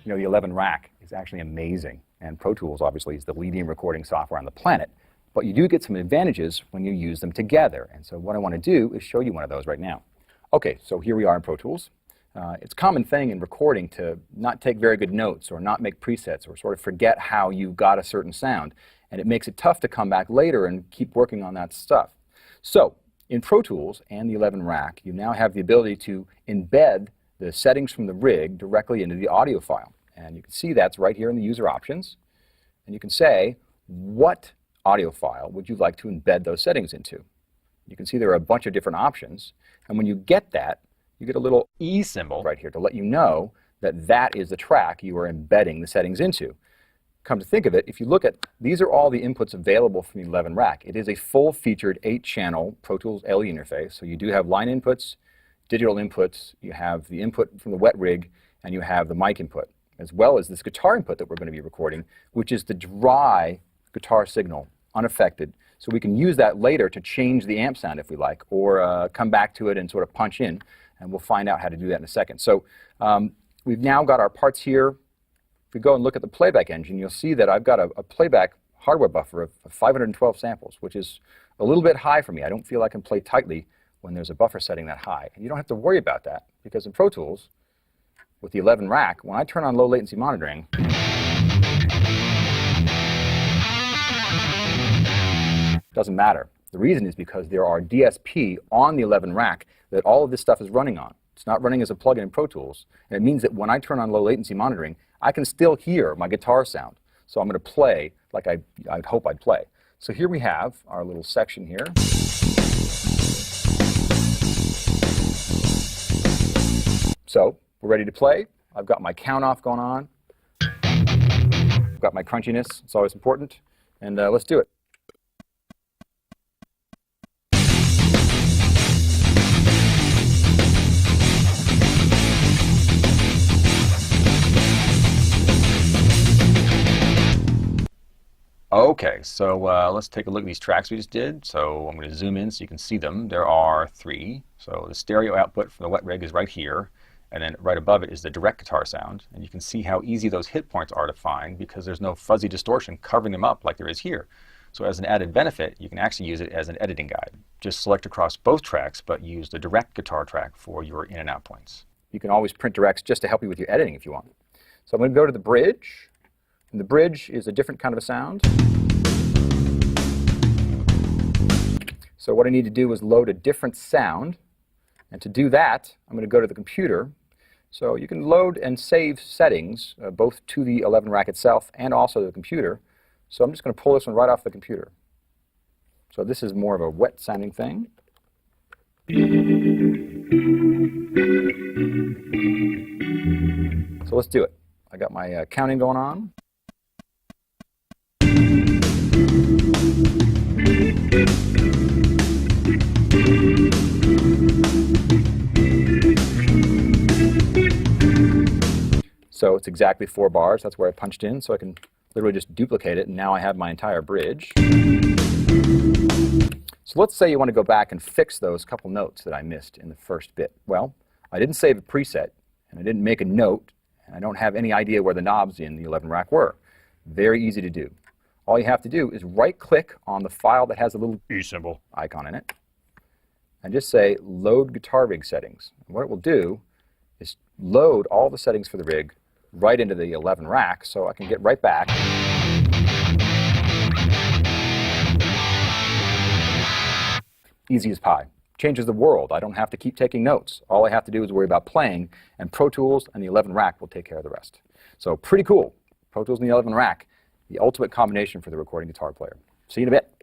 You know, the 11 rack is actually amazing, and Pro Tools obviously is the leading recording software on the planet, but you do get some advantages when you use them together, and so what I want to do is show you one of those right now. Okay, so here we are in Pro Tools. It's a common thing in recording to not take very good notes or not make presets or sort of forget how you got a certain sound, and it makes it tough to come back later and keep working on that stuff. So in Pro Tools and the 11 rack, you now have the ability to embed the settings from the rig directly into the audio file. And you can see that's right here in the user options. And you can say, what audio file would you like to embed those settings into? You can see there are a bunch of different options. And when you get that, you get a little E symbol right here to let you know that that is the track you are embedding the settings into. Come to think of it, if you look at, these are all the inputs available from the 11 rack. It is a full-featured 8-channel Pro Tools LE interface. So you do have line inputs, digital inputs, you have the input from the wet rig, and you have the mic input, as well as this guitar input that we're going to be recording, which is the dry guitar signal, unaffected. So we can use that later to change the amp sound if we like, or come back to it and sort of punch in, and we'll find out how to do that in a second. So we've now got our parts here. If we go and look at the Playback Engine, you'll see that I've got a playback hardware buffer of 512 samples, which is a little bit high for me. I don't feel I can play tightly when there's a buffer setting that high. And you don't have to worry about that, because in Pro Tools, with the 11 rack, when I turn on low latency monitoring, it doesn't matter. The reason is because there are DSP on the 11 rack that all of this stuff is running on. It's not running as a plugin in Pro Tools, and it means that when I turn on low latency monitoring, I can still hear my guitar sound. So I'm going to play like I'd hope I'd play. So here we have our little section here. So we're ready to play. I've got my count off going on. I've got my crunchiness. It's always important. And let's do it. Okay, so let's take a look at these tracks we just did. So I'm going to zoom in so you can see them. There are 3. So the stereo output from the wet rig is right here, and then right above it is the direct guitar sound. And you can see how easy those hit points are to find because there's no fuzzy distortion covering them up like there is here. So as an added benefit, you can actually use it as an editing guide. Just select across both tracks, but use the direct guitar track for your in and out points. You can always print directs just to help you with your editing if you want. So I'm going to go to the bridge. And the bridge is a different kind of a sound. So what I need to do is load a different sound. And to do that, I'm going to go to the computer. So you can load and save settings, both to the 11 rack itself and also the computer. So I'm just going to pull this one right off the computer. So this is more of a wet sounding thing. So let's do it. I got my counting going on. So it's exactly 4 bars. That's where I punched in, so I can literally just duplicate it, and now I have my entire bridge. So let's say you want to go back and fix those couple notes that I missed in the first bit. Well, I didn't save a preset, and I didn't make a note, and I don't have any idea where the knobs in the 11 rack were. Very easy to do. All you have to do is right-click on the file that has a little E symbol icon in it, and just say Load Guitar Rig Settings. And what it will do is load all the settings for the rig right into the 11 rack, so I can get right back. Easy as pie. Changes the world. I don't have to keep taking notes. All I have to do is worry about playing, and Pro Tools and the 11 rack will take care of the rest. So pretty cool. Pro Tools and the 11 rack, the ultimate combination for the recording guitar player. See you in a bit.